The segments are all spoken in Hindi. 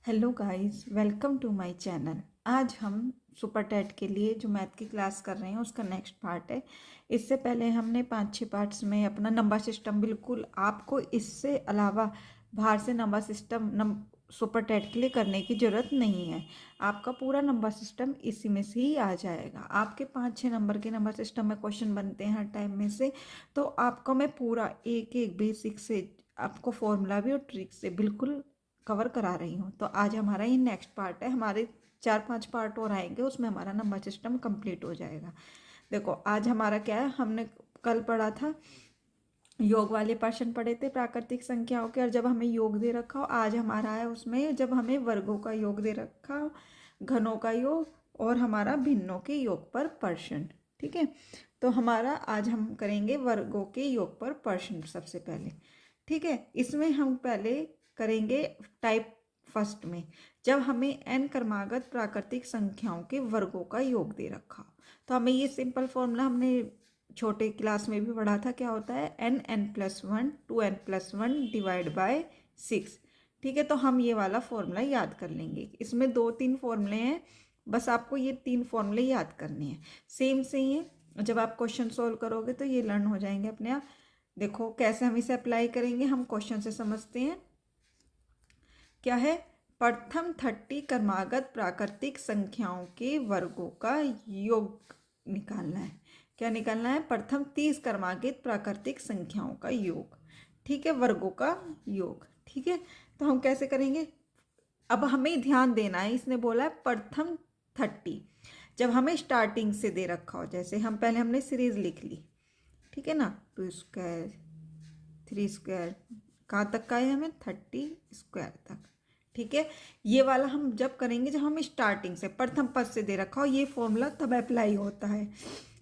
Hello guys, welcome to my channel. आज हम सुपर टेट के लिए जो मैथ की क्लास कर रहे हैं उसका नेक्स्ट पार्ट है। इससे पहले हमने 5-6 पार्ट्स में अपना नंबर सिस्टम, बिल्कुल आपको इससे अलावा बाहर से नंबर सिस्टम सुपर टेट के लिए करने की ज़रूरत नहीं है। आपका पूरा नंबर सिस्टम इसी में से ही आ जाएगा। आपके 5-6 नंबर के नंबर सिस्टम में क्वेश्चन बनते हैं हर टाइम में से, तो आपको मैं पूरा एक एक बेसिक से आपको फॉर्मूला भी और ट्रिक से बिल्कुल कवर करा रही हूँ। तो आज हमारा ये नेक्स्ट पार्ट है। हमारे 4-5 पार्ट और आएंगे, उसमें हमारा नंबर सिस्टम कंप्लीट हो जाएगा। देखो आज हमारा क्या है, हमने कल पढ़ा था योग वाले प्रश्न पढ़े थे प्राकृतिक संख्याओं के, और जब हमें योग दे रखा हो। आज हमारा है उसमें जब हमें वर्गों का योग दे रखा हो, घनों का योग और हमारा भिन्नों के योग पर प्रश्न। ठीक है, तो हमारा आज हम करेंगे वर्गों के योग पर प्रश्न सबसे पहले। ठीक है, इसमें हम पहले करेंगे टाइप फर्स्ट में, जब हमें n क्रमागत प्राकृतिक संख्याओं के वर्गों का योग दे रखा हो। तो हमें ये सिंपल फॉर्मूला हमने छोटे क्लास में भी पढ़ा था, क्या होता है n+1 2n+1 डिवाइड बाय 6। ठीक है, तो हम ये वाला फॉर्मूला याद कर लेंगे। इसमें 2-3 फॉर्मूले हैं, बस आपको ये 3 फॉर्मूले याद करने हैं। सेम से ही है, जब आप क्वेश्चन सोल्व करोगे तो ये लर्न हो जाएंगे अपने आप। देखो कैसे हम इसे अप्लाई करेंगे, हम क्वेश्चन से समझते हैं। क्या है, प्रथम 30 क्रमागत प्राकृतिक संख्याओं के वर्गों का योग निकालना है। क्या निकालना है? प्रथम 30 क्रमागत प्राकृतिक संख्याओं का योग। ठीक है, वर्गों का योग। ठीक है, तो हम कैसे करेंगे? अब हमें ध्यान देना है, इसने बोला है प्रथम 30। जब हमें स्टार्टिंग से दे रखा हो, जैसे हम पहले हमने सीरीज लिख ली, ठीक है ना, 2 स्क्वायर 3 स्क्वायर, कहाँ तक का है? हमें 30 स्क्वायर तक। ठीक है, ये वाला हम जब करेंगे जब हम स्टार्टिंग से प्रथम पद से दे रखा हो, ये फॉर्मूला तब अप्लाई होता है।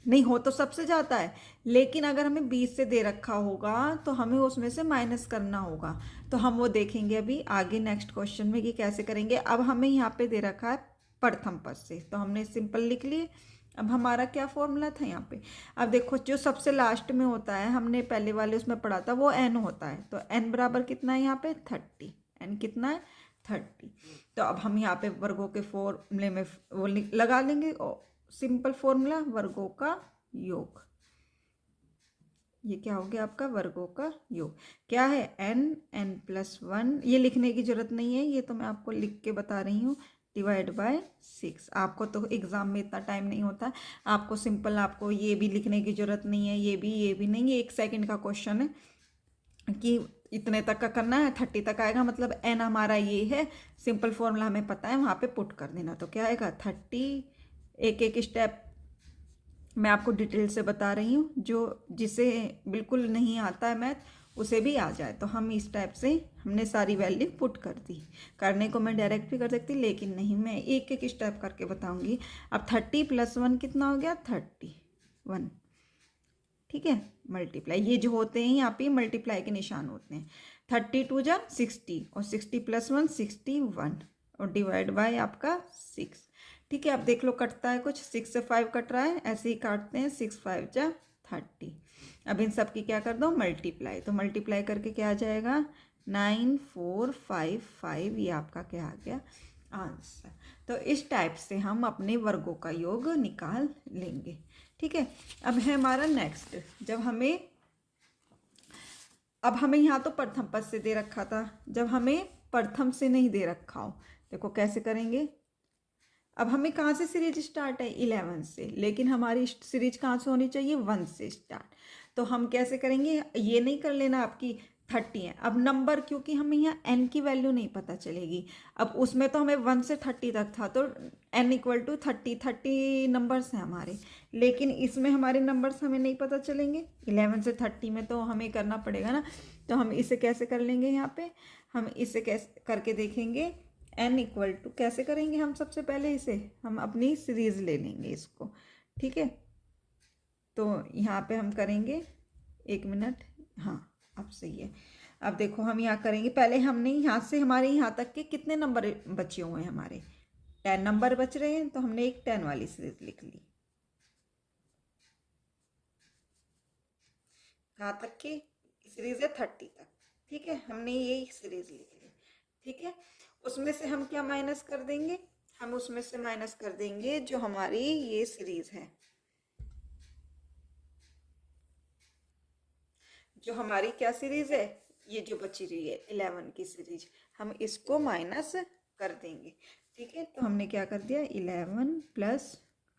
नहीं हो तो सबसे जाता है, लेकिन अगर हमें 20 से दे रखा होगा तो हमें उसमें से माइनस करना होगा। तो हम वो देखेंगे अभी आगे नेक्स्ट क्वेश्चन में कि कैसे करेंगे। अब हमें यहाँ पे दे रखा है प्रथम पद से, तो हमने सिंपल लिख लिए। अब हमारा क्या फॉर्मूला था यहाँ पे? अब देखो जो सबसे लास्ट में होता है, हमने पहले वाले उसमें पढ़ा था, वो n होता है। तो n बराबर कितना है यहाँ पे? 30। n कितना है? 30। तो अब हम यहाँ पे वर्गों के फॉर्मूले में वो लगा लेंगे, सिंपल फॉर्मूला वर्गों का योग। ये क्या हो गया आपका? वर्गों का योग। क्या है? n+1। ये लिखने की जरूरत नहीं है, ये तो मैं आपको लिख के बता रही हूँ। Divide by 6। आपको तो एग्जाम में इतना टाइम नहीं होता, आपको सिंपल, आपको ये भी लिखने की जरूरत नहीं है, ये भी नहीं। ये 1 सेकंड का क्वेश्चन है कि इतने तक का करना है, 30 तक आएगा, मतलब n हमारा ये है। सिंपल फॉर्मूला हमें पता है, वहाँ पे पुट कर देना। तो क्या आएगा? 30। एक एक स्टेप मैं आपको डिटेल से बता रही हूँ, जो जिसे बिल्कुल नहीं आता है मैथ उसे भी आ जाए। तो हम इस टाइप से हमने सारी वैल्यू पुट कर दी। करने को मैं डायरेक्ट भी कर सकती, लेकिन नहीं, मैं एक एक स्टेप करके बताऊंगी। अब 30+1 कितना हो गया? 31। ठीक है, मल्टीप्लाई, ये जो होते हैं यहाँ पे मल्टीप्लाई के निशान होते हैं। 32 × 60 और 60+1 61 और डिवाइड बाय आपका 6। ठीक है, अब देख लो कटता है कुछ, 6 से 5 कट रहा है, ऐसे ही काटते हैं। 6 5 जा 30। अब इन सब की क्या कर दो? मल्टीप्लाई। तो मल्टीप्लाई करके क्या आ जाएगा? 9455। ये आपका क्या आ गया? आंसर। तो इस टाइप से हम अपने वर्गों का योग निकाल लेंगे। ठीक है, अब है हमारा नेक्स्ट, जब हमें, अब हमें यहाँ तो प्रथम पद से दे रखा था, जब हमें प्रथम से नहीं दे रखा हो, देखो कैसे करेंगे। अब हमें कहाँ से सीरीज स्टार्ट है? 11 से, लेकिन हमारी सीरीज कहाँ से होनी चाहिए? 1 से स्टार्ट। तो हम कैसे करेंगे? ये नहीं कर लेना आपकी 30 है। अब नंबर, क्योंकि हमें यहाँ n की वैल्यू नहीं पता चलेगी। अब उसमें तो हमें 1 से 30 तक था, तो n = 30 नंबर्स हैं हमारे, लेकिन इसमें हमारे नंबर्स हमें नहीं पता चलेंगे। 11 से 30 में तो हमें करना पड़ेगा ना। तो हम इसे कैसे कर लेंगे? यहाँ पे हम इसे कैसे करके देखेंगे। n = कैसे करेंगे हम? सबसे पहले इसे हम अपनी सीरीज ले लेंगे इसको। ठीक है, तो यहाँ पे हम करेंगे, 1 मिनट, हाँ अब सही है। अब देखो हम यहाँ करेंगे, पहले हमने यहाँ से हमारे यहाँ तक के कितने नंबर बचे हुए हैं? हमारे 10 नंबर बच रहे हैं, तो हमने एक 10 वाली सीरीज लिख ली। कहाँ तक की सीरीज है? 30 तक। ठीक है, हमने ये सीरीज लिख ली। ठीक है, उसमें से हम क्या माइनस कर देंगे, हम उसमें से माइनस कर देंगे जो हमारी ये सीरीज है, जो हमारी क्या सीरीज है, ये जो बची रही है 11 की सीरीज, हम इसको माइनस कर देंगे। ठीक है, तो हमने क्या कर दिया, 11 प्लस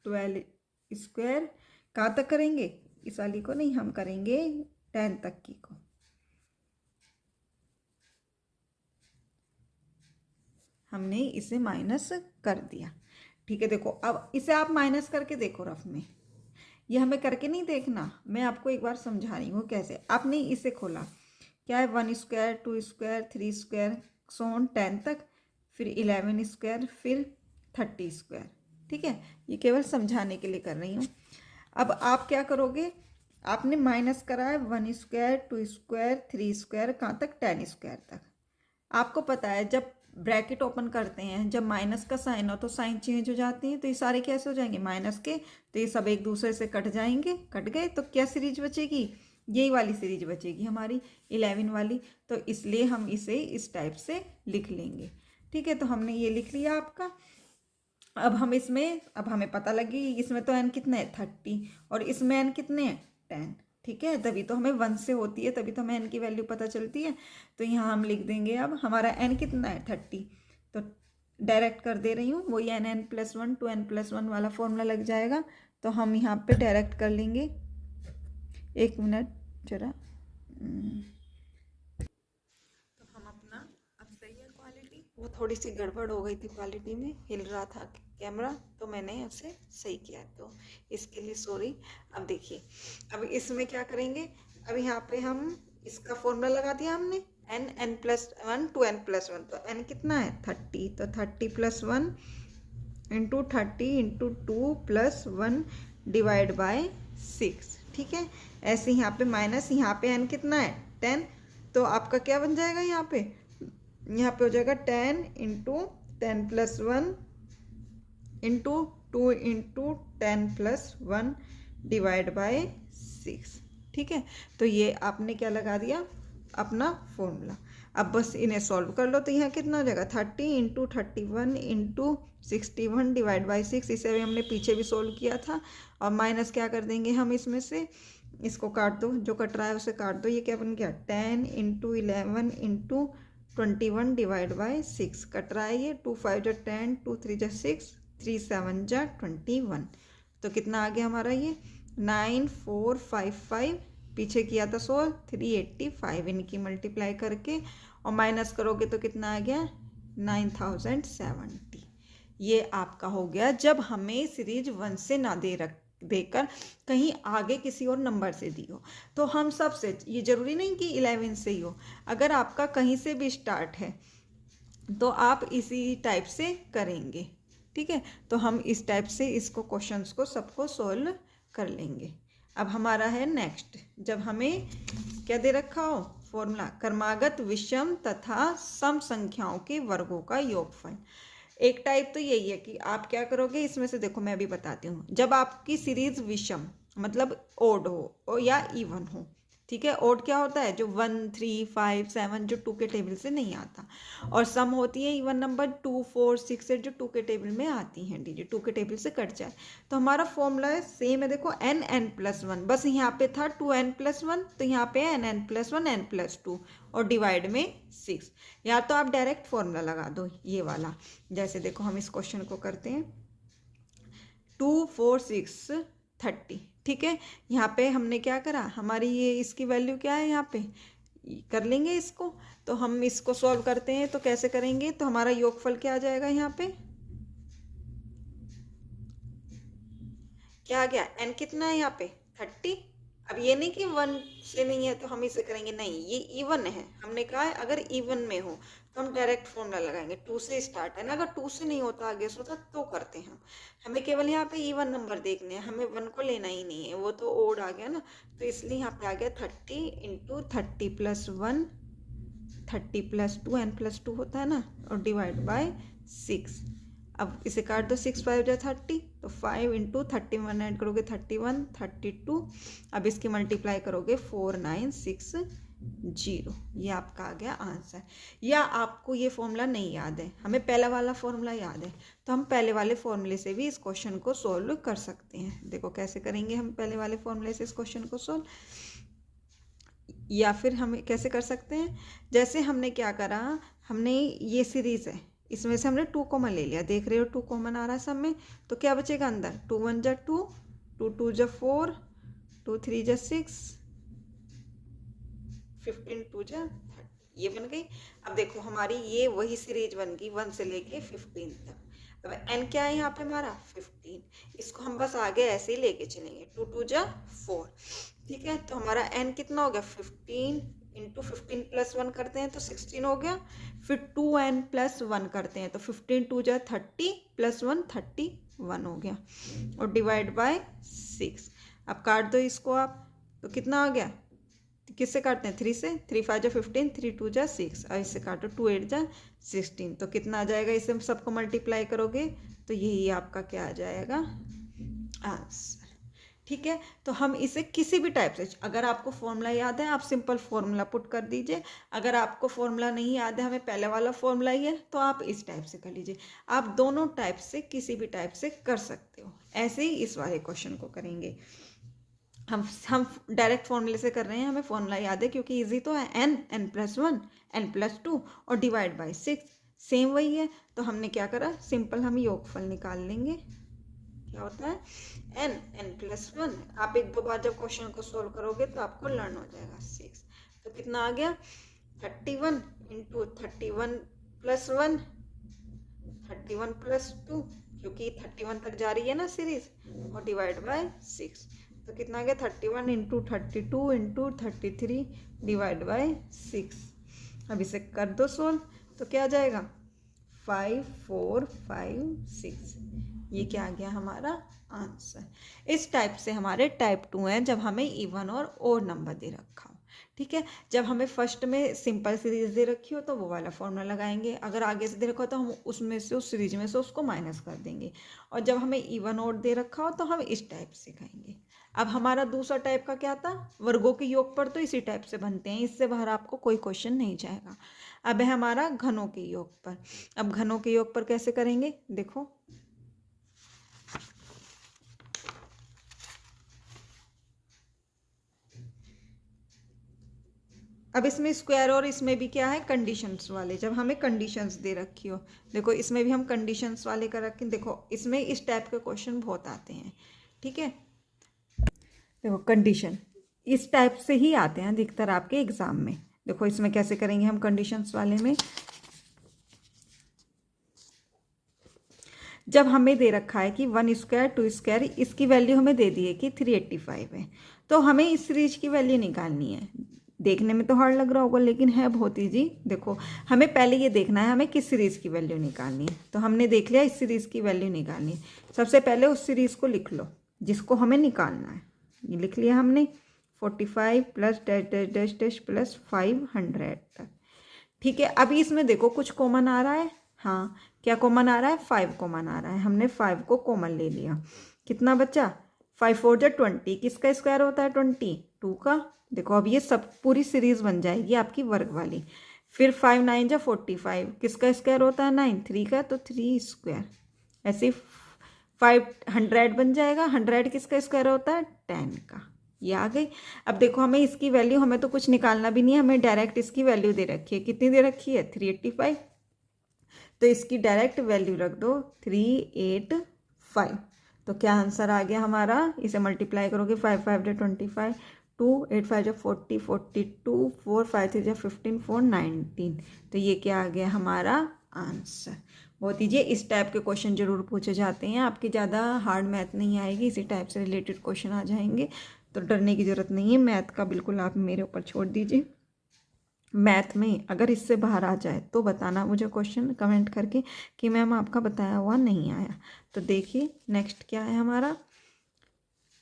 12 स्क्वायर, कहाँ तक करेंगे, इस वाली को नहीं, हम करेंगे 10 तक की को। हमने इसे माइनस कर दिया। ठीक है, देखो अब इसे आप माइनस करके देखो रफ में, ये हमें करके नहीं देखना, मैं आपको एक बार समझा रही हूँ कैसे। आपने इसे खोला, क्या है, 1 स्क्वायर, 2 स्क्वायर, 3 स्क्वायर, सोन 10 तक, फिर 11 स्क्वायर, फिर 30 स्क्वायर। ठीक है, ये केवल समझाने के लिए कर रही हूँ। अब आप क्या करोगे, आपने माइनस करा है 1 स्क्वायर, 2 स्क्वायर, 3 स्क्वायर, कहाँ तक, 10 स्क्वायर तक। आपको पता है जब ब्रैकेट ओपन करते हैं, जब माइनस का साइन हो तो साइन चेंज हो जाती है, तो ये सारे कैसे हो जाएंगे, माइनस के, तो ये सब एक दूसरे से कट जाएंगे, कट गए तो क्या सीरीज बचेगी, यही वाली सीरीज बचेगी हमारी 11 वाली। तो इसलिए हम इसे इस टाइप से लिख लेंगे। ठीक है, तो हमने ये लिख लिया आपका। अब हम इसमें, अब हमें पता लगी इसमें तो एन कितने हैं 30 और इसमें एन कितने हैं 10। ठीक है, तभी तो हमें 1 से होती है, तभी तो हमें एन की वैल्यू पता चलती है। तो यहाँ हम लिख देंगे, अब हमारा एन कितना है 30, तो डायरेक्ट कर दे रही हूँ, वही n+1 2n+1 वाला फॉर्मूला लग जाएगा। तो हम यहाँ पे डायरेक्ट कर लेंगे। एक मिनट जरा, तो हम अपना, अब सही है क्वालिटी, वो थोड़ी सी गड़बड़ हो गई थी क्वालिटी में, हिल रहा था कैमरा, तो मैंने उसे सही किया, तो इसके लिए सॉरी। अब देखिए, अब इसमें क्या करेंगे, अब यहाँ पे हम इसका फॉर्मूला लगा दिया हमने, n+1 2n+1, तो n कितना है 30, तो 30+1 इंटू 30 इंटू 2 + 1 डिवाइड बाय 6। ठीक है, ऐसे यहाँ पे माइनस, यहाँ पे n कितना है 10, तो आपका क्या बन जाएगा, यहाँ पे हो जाएगा 10 into 10+1 into 2 into 10+1 divide by 6। ठीक है, तो ये आपने क्या लगा दिया, अपना फॉर्मूला। अब बस इन्हें सॉल्व कर लो, तो यहाँ कितना हो जाएगा 30 इंटू 31 इंटू 61 डिवाइड बाई 6, इसे भी हमने पीछे भी सोल्व किया था। और माइनस क्या कर देंगे हम इसमें से, इसको काट दो, जो कट रहा है उसे काट दो, ये क्या बन गया 10 into 11 into 21 divide by 6, cut रहा है ये, 2 5 जा 10, 2 3 जा 6, 3 7 जा 21, तो कितना आ गया हमारा ये 9455, पीछे किया था 100, 385, इनकी मल्टीप्लाई करके और माइनस करोगे तो कितना आ गया 9070। ये आपका हो गया जब हमें सीरीज 1 से ना देकर कहीं आगे किसी और नंबर से दी हो। तो हम सबसे, ये जरूरी नहीं कि 11 से ही हो, अगर आपका कहीं से भी स्टार्ट है तो आप इसी टाइप से करेंगे। ठीक है, तो हम इस टाइप से इसको क्वेश्चंस को सबको सोल्व कर लेंगे। अब हमारा है नेक्स्ट, जब हमें क्या दे रखा हो फॉर्मूला, क्रमागत विषम तथा सम संख्याओं के वर्गों का योगफल। एक टाइप तो यही है कि आप क्या करोगे, इसमें से देखो मैं अभी बताती हूँ, जब आपकी सीरीज विषम मतलब ओड हो या इवन हो, ठीक है, ओड क्या होता है, जो 1 3 5 7 जो 2 के टेबल से नहीं आता, और सम होती है इवन नंबर 2 4 6 8 जो 2 के टेबल में आती हैं, डिजिट 2 के टेबल से कट जाए। तो हमारा फॉर्मूला है सेम है, देखो n+1, बस यहाँ पे था 2n+1, तो यहाँ पे है n+1 n+2 और डिवाइड में 6। या तो आप डायरेक्ट फॉर्मूला लगा दो ये वाला, जैसे देखो हम इस क्वेश्चन को करते हैं 2 4 6 30। ठीक है, यहाँ पे हमने क्या करा, हमारी ये इसकी वैल्यू क्या है, यहाँ पे कर लेंगे इसको। तो हम इसको सॉल्व करते हैं, तो कैसे करेंगे, तो हमारा योगफल क्या आ जाएगा, यहाँ पे क्या आ गया, n कितना है यहाँ पे 30। अब ये नहीं कि 1 से नहीं है तो हम इसे करेंगे, नहीं, ये इवन है, हमने कहा है अगर इवन में हो तो हम डायरेक्ट फॉर्मूला लगाएंगे, 2 से स्टार्ट है ना, अगर 2 से नहीं होता आगे से होता तो करते हैं हम, हमें केवल यहाँ पे इवन नंबर देखने हैं, हमें 1 को लेना ही नहीं है, वो तो ओड आ गया ना, तो इसलिए यहाँ पे आ गया 30 इंटू 30+1 30+2 n+2 होता है ना, और डिवाइड बाय 6। अब इसे काट दो, 6 5 जा 30, तो 5 इंटू 31 ऐड करोगे 31 32, अब इसकी मल्टीप्लाई करोगे 4 9 6 0। ये आपका आ गया आंसर। या आपको ये फॉर्मूला नहीं याद है, हमें पहला वाला फॉर्मूला याद है, तो हम पहले वाले फॉर्मूले से भी इस क्वेश्चन को सोल्व कर सकते हैं। देखो कैसे करेंगे हम पहले वाले फॉर्मूले से इस क्वेश्चन को सोल्व। या फिर हम कैसे कर सकते हैं, जैसे हमने क्या करा, हमने ये सीरीज है, इसमें से हमने 2 कॉमन ले लिया, देख रहे हो 2 कॉमन आ रहा है सब में, तो क्या बचेगा अंदर, 2 1 जा 2, 2 2 जा 4, 2 3 जा 6, 15 2 जा 30, ये बन गई। अब देखो हमारी ये वही सीरीज बन गई 1 से लेके 15 तक। अब n क्या है यहाँ पे हमारा 15, इसको हम बस आगे ऐसे ही लेके चलेंगे, 2 2 जा 4, ठीक है। तो हमारा n कितना हो गया 15 इंटू 15 प्लस 1 करते हैं तो 16 हो गया, फिर 2n प्लस 1 करते हैं तो 15 2 जा 30 प्लस 1 31 हो गया, और डिवाइड बाय 6। अब काट दो इसको आप, तो कितना आ गया, किससे काटते हैं 3 से, 3 5 जा 15, 3 2 जा 6, और इससे काटो 2 8 जा 16, तो कितना आ जाएगा, इसे सबको मल्टीप्लाई करोगे तो यही आपका क्या आ जाएगा आंसर। ठीक है, तो हम इसे किसी भी टाइप से, अगर आपको फॉर्मूला याद है आप सिंपल फॉर्मूला पुट कर दीजिए, अगर आपको फॉर्मूला नहीं याद है, हमें पहले वाला फॉर्मूला ही है, तो आप इस टाइप से कर लीजिए। आप दोनों टाइप से किसी भी टाइप से कर सकते हो। ऐसे ही इस वाले क्वेश्चन को करेंगे। हम डायरेक्ट फॉर्मूले से कर रहे हैं, हमें फॉर्मूला याद है क्योंकि इजी तो है, n प्लस 1 n प्लस 2 और डिवाइड बाय 6, सेम वही है। तो हमने क्या करा, सिंपल हम योगफल निकाल लेंगे। क्या होता है n प्लस 1, आप 1 2 बार जब क्वेश्चन को सोल्व करोगे तो आपको लर्न हो जाएगा 6। तो कितना आ गया 31 इंटू 31 प्लस 1, 31 प्लस 2, क्योंकि 31 तक जा रही है ना सीरीज, और डिवाइड बाय 6, तो कितना आ गया 31 इंटू 32 इंटू 33 डिवाइड बाय 6। अब इसे कर दो सोल्व, तो क्या आ जाएगा 5 4 5 6, ये क्या आ गया हमारा आंसर। इस टाइप से हमारे टाइप 2 हैं जब हमें इवन और ओड नंबर दे रखा हो। ठीक है, जब हमें फर्स्ट में सिंपल सीरीज दे रखी हो तो वो वाला फॉर्मूला लगाएंगे, अगर आगे से दे रखा हो तो हम उसमें से उस सीरीज में से उसको माइनस कर देंगे, और जब हमें इवन ओड दे रखा हो तो हम इस टाइप से कहेंगे। अब हमारा दूसरा टाइप का क्या था, वर्गों के योग पर, तो इसी टाइप से बनते हैं, इससे बाहर आपको कोई क्वेश्चन नहीं जाएगा। अब है हमारा घनों के योग पर। अब घनों के योग पर कैसे करेंगे, देखो अब इसमें स्क्वायर और इसमें भी क्या है कंडीशंस वाले, जब हमें कंडीशंस दे रखी हो, देखो इसमें भी हम कंडीशंस वाले कर रखे, देखो इसमें इस टाइप के क्वेश्चन बहुत आते हैं। ठीक है, देखो कंडीशन इस टाइप से ही आते हैं अधिकतर आपके एग्जाम में। देखो इसमें कैसे करेंगे हम कंडीशंस वाले में, जब हमें दे रखा है कि 1 स्क्वायर 2 स्क्वायर, इसकी वैल्यू हमें दे दी है कि 385 है, तो हमें इस सीरीज की वैल्यू निकालनी है। देखने में तो हार्ड लग रहा होगा लेकिन है बहुत ईजी। देखो हमें पहले ये देखना है हमें किस सीरीज़ की वैल्यू निकालनी है, तो हमने देख लिया इस सीरीज़ की वैल्यू निकालनी है। सबसे पहले उस सीरीज़ को लिख लो जिसको हमें निकालना है, ये लिख लिया हमने 45 plus dash dash dash dash plus 500 तक। ठीक है, अभी इसमें देखो कुछ कॉमन आ रहा है, हाँ क्या कॉमन आ रहा है 5 कॉमन आ रहा है, हमने 5 को कॉमन ले लिया, कितना बचा 5 4 जा 20, किसका स्क्वायर होता है 20 2 का। देखो अब ये सब पूरी सीरीज बन जाएगी आपकी वर्ग वाली। फिर 5 9 जा 45, किसका स्क्वायर होता है 9 3 का, तो 3 स्क्वायर। ऐसे 500 बन जाएगा, 100 किसका स्क्वायर होता है 10 का। ये आ गई। अब देखो हमें इसकी वैल्यू, हमें तो कुछ निकालना भी नहीं है, हमें डायरेक्ट इसकी वैल्यू दे रखी है, कितनी दे रखी है 385, तो इसकी डायरेक्ट वैल्यू रख दो 385। तो क्या आंसर आ गया हमारा, इसे मल्टीप्लाई करोगे 5 5 जा 25, 2 8 5 जा 40 42, 4 5 3 जा 15 4 19, तो ये क्या आ गया हमारा आंसर। बहुत ईजी। इस टाइप के क्वेश्चन जरूर पूछे जाते हैं, आपकी ज़्यादा हार्ड मैथ नहीं आएगी, इसी टाइप से रिलेटेड क्वेश्चन आ जाएंगे, तो डरने की ज़रूरत नहीं है। मैथ का बिल्कुल आप मेरे ऊपर छोड़ दीजिए, मैथ में अगर इससे बाहर आ जाए तो बताना मुझे क्वेश्चन कमेंट करके कि मैम आपका बताया हुआ नहीं आया। तो देखिए नेक्स्ट क्या है हमारा,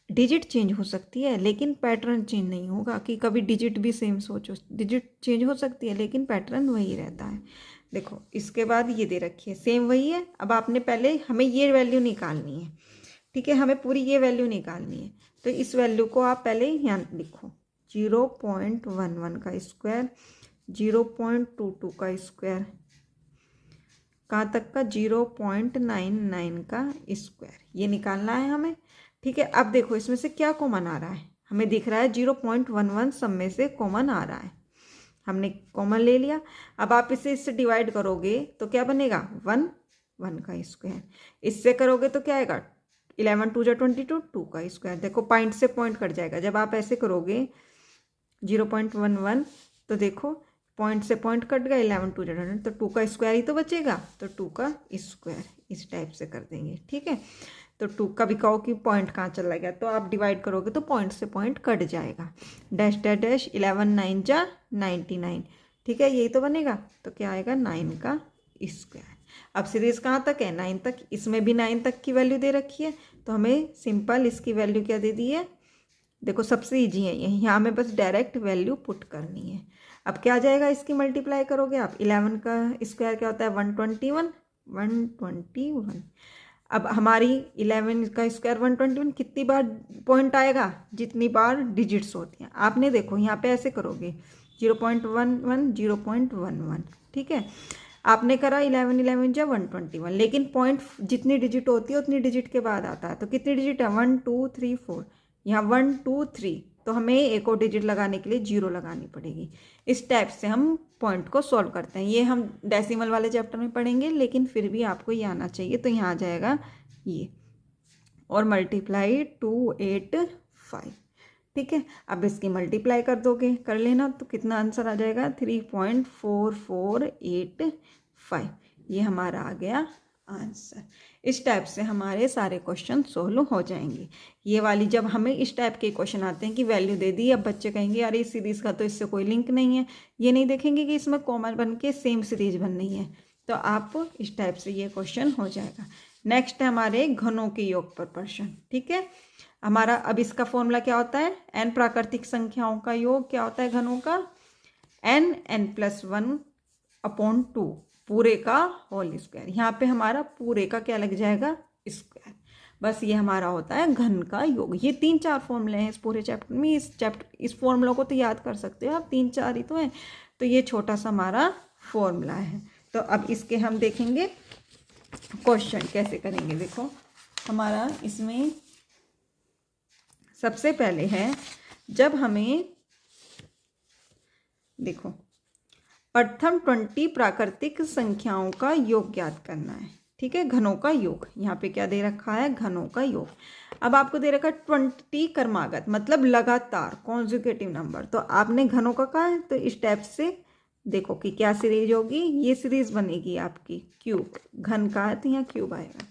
डिजिट चेंज हो सकती है लेकिन पैटर्न चेंज नहीं होगा, कि कभी डिजिट भी सेम सोचो, डिजिट चेंज हो सकती है लेकिन पैटर्न वही रहता है। देखो इसके बाद ये दे रखी है सेम वही है, अब आपने पहले हमें ये वैल्यू निकालनी है, ठीक है, हमें पूरी ये वैल्यू निकालनी है, तो इस वैल्यू को आप पहले यहाँ लिखो 0.11 का स्क्वायर, 0.22 का स्क्वायर, कहाँ तक का 0.99 का स्क्वायर, ये निकालना है हमें। ठीक है, अब देखो इसमें से क्या कॉमन आ रहा है, हमें दिख रहा है 0.11 सब में से कॉमन आ रहा है, हमने कॉमन ले लिया। अब आप इसे इससे डिवाइड करोगे तो क्या बनेगा 1 का स्क्वायर, इससे करोगे तो क्या आएगा 11 2 जा 22 2 का स्क्वायर। देखो पॉइंट से पॉइंट कट जाएगा, जब आप ऐसे करोगे 0.11 तो देखो पॉइंट से पॉइंट कट गया, 11 2 जा 22 तो 2 का स्क्वायर ही तो बचेगा, तो 2 का स्क्वायर इस टाइप से कर देंगे। ठीक है, तो 2 कभी कहो कि पॉइंट कहाँ चला गया, तो आप डिवाइड करोगे तो पॉइंट से पॉइंट कट जाएगा, डैश डैश डैश 11 9 जा 99। ठीक है, यही तो बनेगा, तो क्या आएगा 9 का स्क्वायर। अब सीरीज कहाँ तक है 9 तक, इसमें भी 9 तक की वैल्यू दे रखी है, तो हमें सिंपल इसकी वैल्यू क्या दे दी है, देखो सबसे ईजी है ये, यहाँ हमें बस डायरेक्ट वैल्यू पुट करनी है। अब क्या आ जाएगा, इसकी मल्टीप्लाई करोगे आप, 11 का स्क्वायर क्या होता है 121। अब हमारी 11 का स्क्वायर 121 कितनी बार पॉइंट आएगा, जितनी बार डिजिट्स होती हैं। आपने देखो यहाँ पे ऐसे करोगे 0.11 0.11। ठीक है, आपने करा 11 11 जा 121, लेकिन पॉइंट जितनी डिजिट होती है उतनी डिजिट के बाद आता है, तो कितनी डिजिट है 1 2 3 4, यहाँ 1 2 3, तो हमें एक और डिजिट लगाने के लिए 0 लगानी पड़ेगी। इस टाइप से हम पॉइंट को सॉल्व करते हैं, ये हम डेसिमल वाले चैप्टर में पढ़ेंगे, लेकिन फिर भी आपको ये आना चाहिए। तो यहाँ आ जाएगा ये और मल्टीप्लाई 285। ठीक है, अब इसकी मल्टीप्लाई कर दोगे, कर लेना, तो कितना आंसर आ जाएगा 3.4485, ये हमारा आ गया आंसर। इस टाइप से हमारे सारे क्वेश्चन सोल्व हो जाएंगे। ये वाली जब हमें इस टाइप के क्वेश्चन आते हैं कि वैल्यू दे दी, अब बच्चे कहेंगे यार इस सीरीज़ का तो इससे कोई लिंक नहीं है, ये नहीं देखेंगे कि इसमें कॉमन बन के सेम सीरीज बन रही है, तो आप इस टाइप से ये क्वेश्चन हो जाएगा। नेक्स्ट है हमारे घनों के योग पर प्रश्न। ठीक है, हमारा अब इसका फॉर्मूला क्या होता है, n प्राकृतिक संख्याओं का योग क्या होता है घनों का, n+1/2 पूरे का होल स्क्वायर। यहाँ पे हमारा पूरे का क्या लग जाएगा स्क्वायर, बस ये हमारा होता है घन का योग। ये 3-4 फॉर्मूले हैं इस पूरे चैप्टर में, इस फॉर्मूला को तो याद कर सकते हो आप, 3-4 ही तो हैं, तो ये छोटा सा हमारा फॉर्मूला है। तो अब इसके हम देखेंगे क्वेश्चन कैसे करेंगे। देखो हमारा इसमें सबसे पहले है, जब हमें देखो प्रथम 20 प्राकृतिक संख्याओं का योग ज्ञात करना है। ठीक है, घनों का योग, यहाँ पे क्या दे रखा है घनों का योग। अब आपको दे रखा है 20 क्रमागत, मतलब लगातार कॉन्जुगेटिव नंबर, तो आपने घनों का कहा है, तो इस टाइप से देखो कि क्या सीरीज होगी, ये सीरीज बनेगी आपकी क्यूब, घन का है तो यहाँ क्यूब आएगा।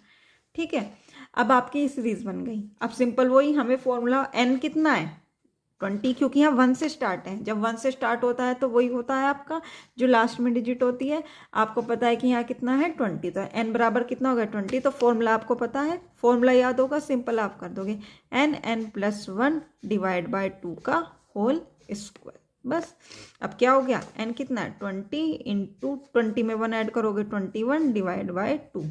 ठीक है, अब आपकी ये सीरीज बन गई। अब सिंपल वही हमें फॉर्मूला n कितना है 20, क्योंकि यहाँ 1 से स्टार्ट है, जब 1 से स्टार्ट होता है तो वही होता है आपका जो लास्ट में डिजिट होती है। आपको पता है कि यहाँ कितना है 20, तो n बराबर कितना होगा 20, तो फॉर्मूला आपको पता है, फॉर्मूला याद होगा, सिंपल आप कर दोगे n+1 डिवाइड बाय 2 का होल स्क्वायर, बस। अब क्या हो गया n कितना है 20 इंटू 20 में 1 ऐड करोगे 21 डिवाइड बाय 2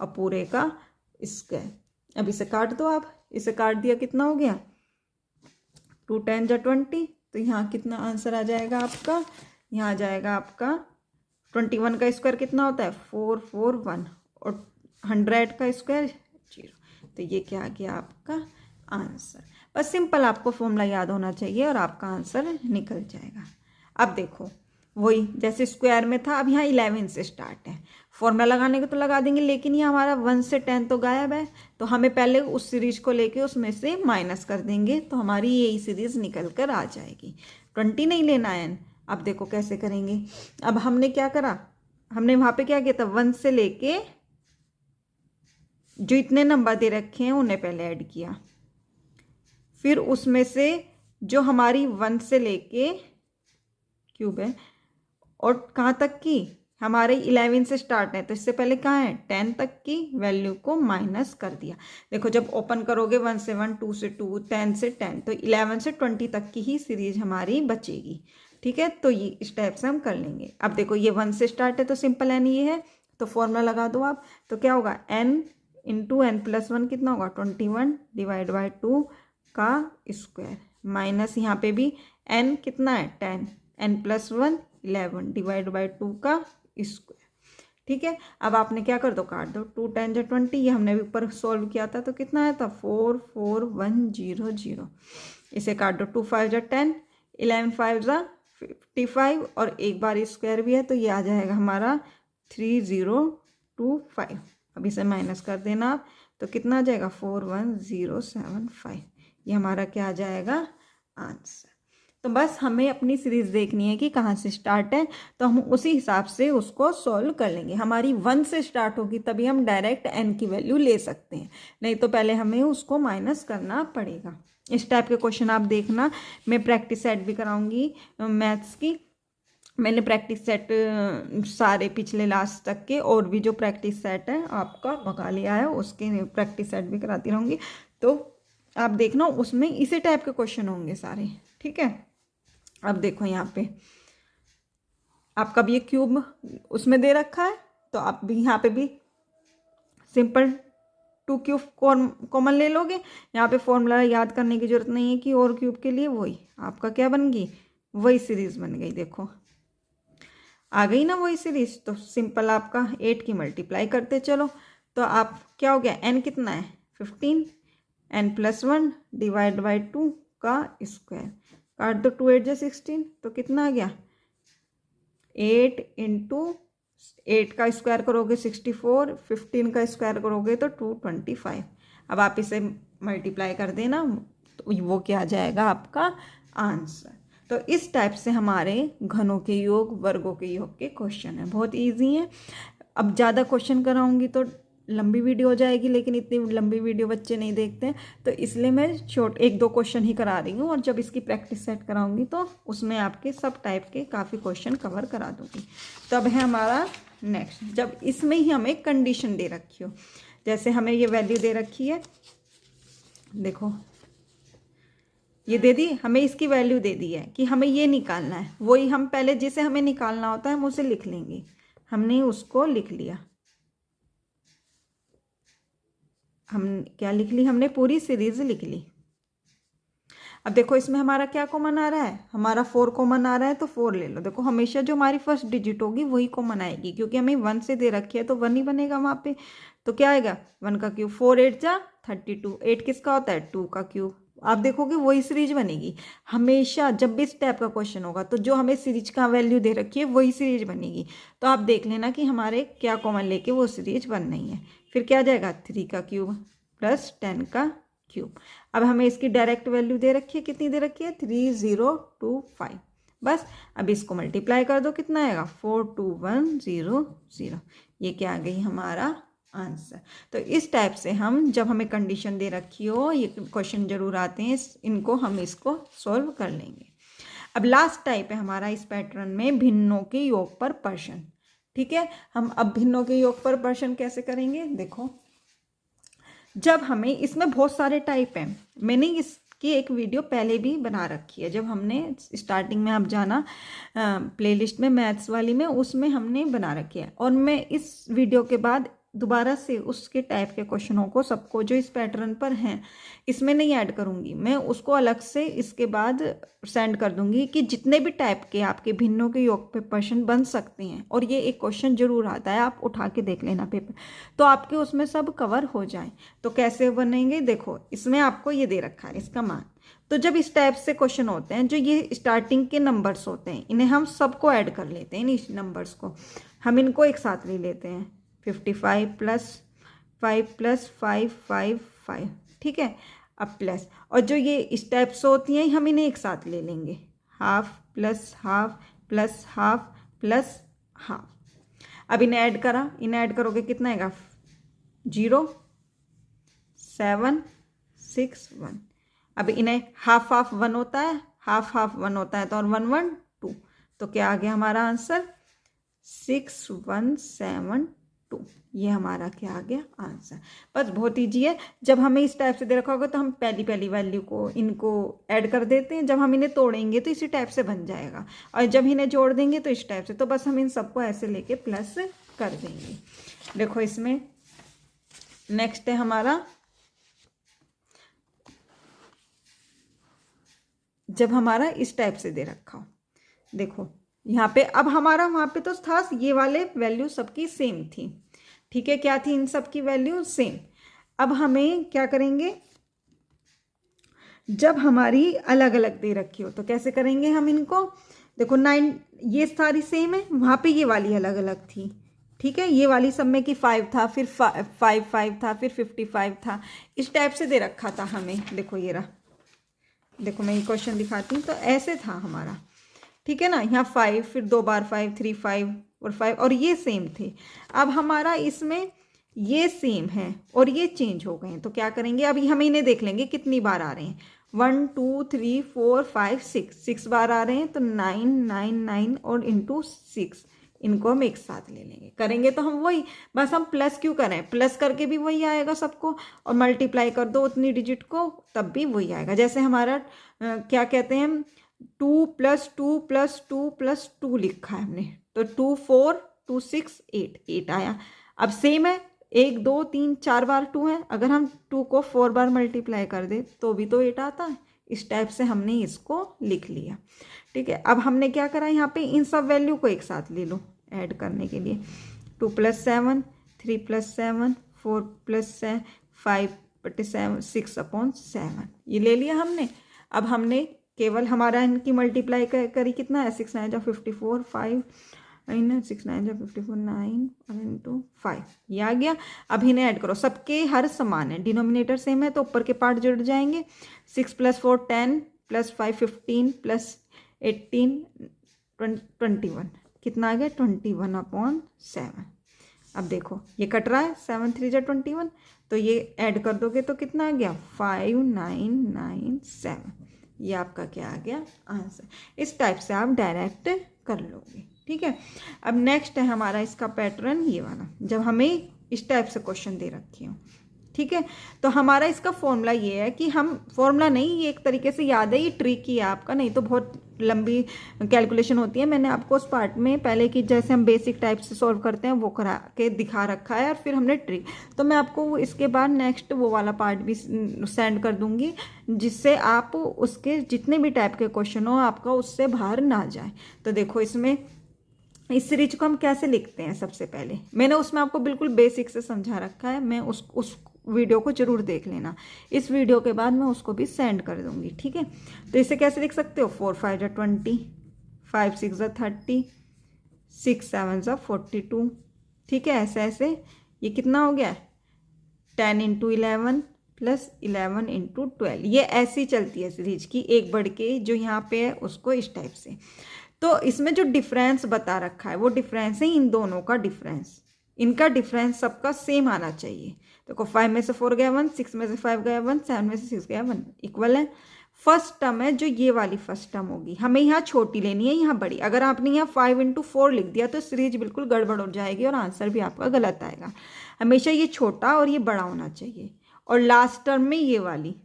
और पूरे का स्क्वायर। अब इसे काट दो आप, इसे काट दिया कितना हो गया 2 10 जा 20, तो यहाँ कितना आंसर आ जाएगा आपका, यहाँ आ जाएगा आपका 21 का स्क्वायर कितना होता है 441 और 100 का स्क्वायर 0, तो ये क्या आ गया आपका आंसर। बस सिंपल आपको फॉर्मूला याद होना चाहिए और आपका आंसर निकल जाएगा। अब देखो वही जैसे स्क्वायर में था, अब यहाँ 11 से स्टार्ट है, फॉर्मूला लगाने को तो लगा देंगे, लेकिन ये हमारा 1 से 10 तो गायब है, तो हमें पहले उस सीरीज को लेके उसमें से माइनस कर देंगे, तो हमारी यही सीरीज निकल कर आ जाएगी। 20 नहीं लेना है। अब देखो कैसे करेंगे, अब हमने क्या करा, हमने वहाँ पे क्या किया था 1 से लेके जो इतने नंबर दे रखे हैं उन्हें पहले ऐड किया, फिर उसमें से जो हमारी 1 से लेके क्यूब है और कहाँ तक की हमारे 11 से स्टार्ट है, तो इससे पहले कहाँ है 10 तक की वैल्यू को माइनस कर दिया। देखो जब ओपन करोगे 1 से 1 2 से 2 10 से 10, तो 11 से 20 तक की ही सीरीज हमारी बचेगी। ठीक है, तो ये इस टाइप से हम कर लेंगे। अब देखो ये 1 से स्टार्ट है तो सिंपल n ये है, तो फॉर्मूला लगा दो आप, तो क्या होगा n इंटू n+1 कितना होगा 21 डिवाइड बाई 2 का स्क्वायर माइनस यहाँ पे भी n कितना है 10, n+1 11 डिवाइड बाई 2 का स्क्वायर। ठीक है, अब आपने क्या कर दो, काट दो, 2 10 जो 20, ये हमने भी ऊपर सॉल्व किया था तो कितना आया था 4 4 1 0 0। इसे काट दो, 2 5 जो 10, 11 5 जो 55 और एक बार स्क्वायर भी है तो ये आ जाएगा हमारा 3025। अब इसे माइनस कर देना आप तो कितना आ जाएगा 41075। ये हमारा क्या आ जाएगा आंसर। तो बस हमें अपनी सीरीज देखनी है कि कहाँ से स्टार्ट है, तो हम उसी हिसाब से उसको सॉल्व कर लेंगे। हमारी 1 से स्टार्ट होगी तभी हम डायरेक्ट n की वैल्यू ले सकते हैं, नहीं तो पहले हमें उसको माइनस करना पड़ेगा। इस टाइप के क्वेश्चन आप देखना, मैं प्रैक्टिस सेट भी कराऊंगी मैथ्स की। मैंने प्रैक्टिस सेट सारे पिछले लास्ट तक के और भी जो प्रैक्टिस सेट है आपका मंगा लिया है, उसके प्रैक्टिस सेट भी कराती रहूँगी, तो आप देखना उसमें इसी टाइप के क्वेश्चन होंगे सारे। ठीक है, अब देखो यहाँ पे आपका भी ये क्यूब उसमें दे रखा है, तो आप भी यहाँ पे भी सिंपल 2 क्यूब कॉमन ले लोगे। यहाँ पे फॉर्मूला याद करने की जरूरत नहीं है कि और क्यूब के लिए वही आपका क्या बन गई, वही सीरीज बन गई। देखो आ गई ना वही सीरीज, तो सिंपल आपका 8 की मल्टीप्लाई करते चलो, तो आप क्या हो गया n कितना है 15, n+1 डिवाइड बाई 2 का स्क्वायर, काट दो 2 8 जो 16, तो कितना आ गया 8 इंटू 8 का स्क्वायर करोगे 64, 15 का स्क्वायर करोगे तो 225। अब आप इसे मल्टीप्लाई कर देना तो वो क्या आ जाएगा आपका आंसर। तो इस टाइप से हमारे घनों के योग, वर्गों के योग के क्वेश्चन है, बहुत इजी है। अब ज़्यादा क्वेश्चन कराऊंगी तो लंबी वीडियो हो जाएगी, लेकिन इतनी लंबी वीडियो बच्चे नहीं देखते हैं, तो इसलिए मैं शॉर्ट 1-2 क्वेश्चन ही करा रही हूँ, और जब इसकी प्रैक्टिस सेट कराऊंगी तो उसमें आपके सब टाइप के काफ़ी क्वेश्चन कवर करा दूंगी। तब है हमारा नेक्स्ट, जब इसमें ही हमें कंडीशन दे रखी हो, जैसे हमें ये वैल्यू दे रखी है, देखो ये दे दी, हमें इसकी वैल्यू दे दी है कि हमें ये निकालना है, वही हम पहले जिसे हमें निकालना होता है हम उसे लिख लेंगे। हमने उसको लिख लिया, हम क्या लिख ली, हमने पूरी सीरीज लिख ली। अब देखो इसमें हमारा क्या कॉमन आ रहा है, हमारा 4 कॉमन आ रहा है, तो 4 ले लो। देखो हमेशा जो हमारी फर्स्ट डिजिट होगी वही कॉमन आएगी, क्योंकि हमें 1 से दे रखी है तो 1 ही बनेगा वहाँ पे। तो क्या आएगा 1 का क्यूब, 4 8 जा 32, 8 किसका होता है 2 का क्यूब। आप देखोगे वही सीरीज बनेगी हमेशा, जब भी इस टाइप का क्वेश्चन होगा तो जो हमें सीरीज का वैल्यू दे रखी है वही सीरीज बनेगी। तो आप देख लेना कि हमारे क्या कॉमन लेके वो सीरीज बन रही है। फिर क्या जाएगा 3 का क्यूब प्लस 10 का क्यूब। अब हमें इसकी डायरेक्ट वैल्यू दे रखी है, कितनी दे रखी है 3025। बस अब इसको मल्टीप्लाई कर दो, कितना आएगा 42100। ये क्या आ गई हमारा आंसर। तो इस टाइप से हम जब हमें कंडीशन दे रखी हो, ये क्वेश्चन जरूर आते हैं, इनको हम इसको सॉल्व कर लेंगे। अब लास्ट टाइप है हमारा इस पैटर्न में भिन्नों के योग पर प्रश्न। ठीक है, हम अब भिन्नों के योग पर प्रश्न कैसे करेंगे, देखो जब हमें, इसमें बहुत सारे टाइप हैं, मैंने इसकी एक वीडियो पहले भी बना रखी है, जब हमने स्टार्टिंग में आप जाना प्लेलिस्ट में मैथ्स वाली में, उसमें हमने बना रखी है। और मैं इस वीडियो के बाद दोबारा से उसके टाइप के क्वेश्चनों को सबको जो इस पैटर्न पर हैं इसमें नहीं ऐड करूंगी, मैं उसको अलग से इसके बाद सेंड कर दूंगी कि जितने भी टाइप के आपके भिन्नों के योग पे प्रश्न बन सकते हैं, और ये एक क्वेश्चन जरूर आता है, आप उठा के देख लेना पेपर, तो आपके उसमें सब कवर हो जाए। तो कैसे बनेंगे, देखो इसमें आपको ये दे रखा है इसका मान। तो जब इस टाइप से क्वेश्चन होते हैं, जो ये स्टार्टिंग के नंबर्स होते हैं, इन्हें हम सबको ऐड कर लेते हैं, इन नंबर्स को हम इनको एक साथ ले लेते हैं, 55 + 5 + 5 5 5। ठीक है, अब प्लस, और जो ये इस टाइप से होती हैं हम इन्हें एक साथ ले लेंगे, ½ + ½ + ½ + ½। अब इन्हें ऐड करा, इन्हें ऐड करोगे कितना आएगा 0 7 6 1। अब इन्हें ½ ½ 1 होता है, ½ ½ 1 होता है, तो और 1 1 2, तो क्या आ गया हमारा आंसर 6172। ये हमारा क्या आ गया आंसर। बस बहुत ईजी है, जब हमें इस टाइप से दे रखा होगा तो हम पहली पहली वैल्यू को इनको ऐड कर देते हैं, जब हम इन्हें तोड़ेंगे तो इसी टाइप से बन जाएगा, और जब इन्हें जोड़ देंगे तो इस टाइप से। तो बस हम इन सबको ऐसे लेके प्लस कर देंगे। देखो इसमें नेक्स्ट है हमारा जब हमारा इस टाइप से दे रखा हो, देखो यहाँ पे अब हमारा वहाँ पे तो था ये वाले वैल्यू सबकी सेम थी, ठीक है, क्या थी इन सब की वैल्यू सेम। अब हमें क्या करेंगे, जब हमारी अलग अलग दे रखी हो तो कैसे करेंगे हम इनको, देखो 9 ये सारी सेम है, वहाँ पे ये वाली अलग अलग थी, ठीक है, ये वाली सब में कि 5 था, फिर 5 था, फिर 55 था, इस टाइप से दे रखा था हमें। देखो ये रहा, देखो मैं ये क्वेश्चन दिखाती हूँ, तो ऐसे था हमारा, ठीक है ना, यहाँ 5, फिर 2 बार 5, 3 5 और 5, और ये सेम थे। अब हमारा इसमें ये सेम है और ये चेंज हो गए हैं, तो क्या करेंगे, अभी हम इन्हें देख लेंगे कितनी बार आ रहे हैं, 1 2 3 4 5 6 बार आ रहे हैं, तो 9 9 9 और इंटू 6, इनको हम एक साथ ले लेंगे, करेंगे तो हम वही, बस हम प्लस क्यों करें, प्लस करके भी वही आएगा सबको, और मल्टीप्लाई कर दो उतनी डिजिट को तब भी वही आएगा। जैसे हमारा क्या कहते हैं, 2 + 2 + 2 + 2 लिखा है हमने, तो 2 4 2 6 8 आया। अब सेम है, 1 2 3 4 बार 2 है, अगर हम 2 को 4 बार मल्टीप्लाई कर दे तो भी तो 8 आता है। इस टाइप से हमने इसको लिख लिया, ठीक है। अब हमने क्या करा, यहाँ पे इन सब वैल्यू को एक साथ ले लो ऐड करने के लिए, 2 + 7 3 + 7 4 + 5 / 7 6/7, ये ले लिया हमने। अब हमने केवल हमारा इनकी मल्टीप्लाई करी, कितना है, 6 9 = 54, 5 9 6 9 = 54, 9 और इंटू 5, ये आ गया। अब इन्हें ऐड करो, सबके हर समान है, डिनोमिनेटर सेम है तो ऊपर के पार्ट जुड़ जाएंगे, 6 + 4 10 + 5 15 + 18 21, कितना आ गया, 21/7। अब देखो ये कट रहा है, 7 3 = 21, तो ये ऐड कर दोगे तो कितना आ गया, 5997, ये आपका क्या आ गया, आंसर। इस टाइप से आप डायरेक्ट कर लोगे, ठीक है। अब नेक्स्ट है हमारा इसका पैटर्न ये वाला, जब हमें इस टाइप से क्वेश्चन दे रखे हो, ठीक है, तो हमारा इसका फॉर्मूला ये है कि हम, फॉर्मूला नहीं, ये एक तरीके से याद है, ये ट्रिक ही है आपका, नहीं तो बहुत लंबी कैलकुलेशन होती है। मैंने आपको उस पार्ट में पहले की जैसे हम बेसिक टाइप से सॉल्व करते हैं वो करा के दिखा रखा है, और फिर हमने ट्रिक, तो मैं आपको इसके बाद नेक्स्ट वो वाला पार्ट भी सेंड कर दूंगी, जिससे आप उसके जितने भी टाइप के क्वेश्चन हो आपका उससे बाहर ना जाए। तो देखो इसमें इस सीरीज को हम कैसे लिखते हैं, सबसे पहले मैंने उसमें आपको बिल्कुल बेसिक से समझा रखा है, मैं उस वीडियो को जरूर देख लेना, इस वीडियो के बाद मैं उसको भी सेंड कर दूंगी, ठीक है। तो इसे कैसे लिख सकते हो, 4 5 = 20, 5 6 = 30, 6 7 = 42, ठीक है, ऐसे ऐसे ये कितना हो गया, 10 × 11 + 11 × 12, ये ऐसी चलती है सीरीज की, एक बढ़ के जो यहाँ पे है उसको इस टाइप से। तो इसमें जो डिफरेंस बता रखा है वो डिफरेंस है इन दोनों का डिफरेंस, इनका डिफरेंस सबका सेम आना चाहिए। देखो 5 में से 4 गया 1, 6 में से 5 गया 1, 7 में से 6 गया 1, इक्वल है। फर्स्ट टर्म है जो ये वाली फर्स्ट टर्म होगी, हमें यहाँ छोटी लेनी है, यहाँ बड़ी। अगर आपने यहाँ 5 × 4 लिख दिया तो सीरीज बिल्कुल गड़बड़ हो जाएगी और आंसर भी आपका गलत आएगा। हमेशा ये छोटा और ये बड़ा होना चाहिए, और लास्ट टर्म में ये वाली,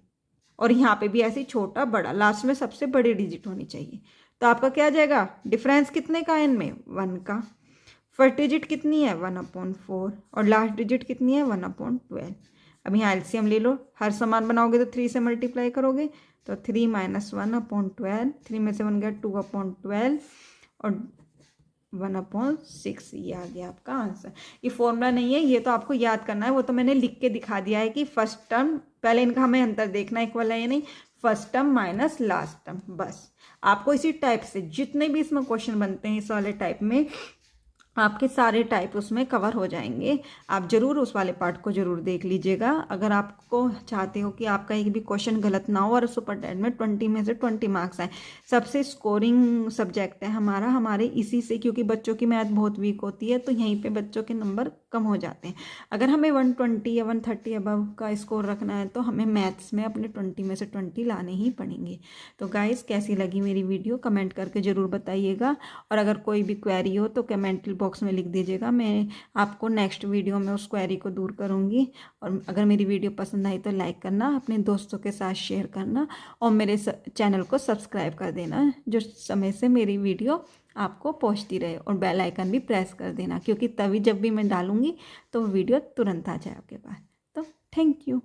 और यहाँ पे भी ऐसे छोटा बड़ा, लास्ट में सबसे बड़ी डिजिट होनी चाहिए। तो आपका क्या आ जाएगा, डिफरेंस कितने का है इनमें, 1 का। फर्स्ट डिजिट कितनी है, 1/4, और लास्ट डिजिट कितनी है, 1/12। अब यहाँ एलसीएम ले लो, हर समान बनाओगे तो 3 से मल्टीप्लाई करोगे, तो 3 - 1/12, 3 में से 1 गया 2/12 और 1/6, ये आ गया आपका आंसर। ये फॉर्मूला नहीं है, ये तो आपको याद करना है, वो तो मैंने लिख के दिखा दिया है कि फर्स्ट टर्म, पहले इनका हमें अंतर देखना है इक्वल है या नहीं, first term minus last term, बस। आपको इसी टाइप से जितने भी इसमें क्वेश्चन बनते हैं इस वाले टाइप में, आपके सारे टाइप उसमें कवर हो जाएंगे। आप जरूर उस वाले पार्ट को जरूर देख लीजिएगा। अगर आपको चाहते हो कि आपका एक भी क्वेश्चन गलत ना हो और सुपर टेट में 20 में से 20 मार्क्स आए, सबसे स्कोरिंग सब्जेक्ट है हमारा, हमारे इसी से, क्योंकि बच्चों की मैथ बहुत वीक होती है तो यहीं पे बच्चों के नंबर कम हो जाते हैं। अगर हमें 120 या 130 अबव का स्कोर रखना है तो हमें मैथ्स में अपने 20 में से 20 लाने ही पड़ेंगे। तो गाइस, कैसी लगी मेरी वीडियो कमेंट करके ज़रूर बताइएगा, और अगर कोई भी क्वेरी हो तो कमेंट बॉक्स में लिख दीजिएगा, मैं आपको नेक्स्ट वीडियो में उस क्वेरी को दूर करूंगी। और अगर मेरी वीडियो पसंद आई तो लाइक करना, अपने दोस्तों के साथ शेयर करना, और मेरे चैनल को सब्सक्राइब कर देना, जो समय से मेरी वीडियो आपको पहुंचती रहे, और बेल आइकन भी प्रेस कर देना, क्योंकि तभी जब भी मैं डालूंगी तो वीडियो तुरंत आ जाए आपके पास। तो थैंक यू।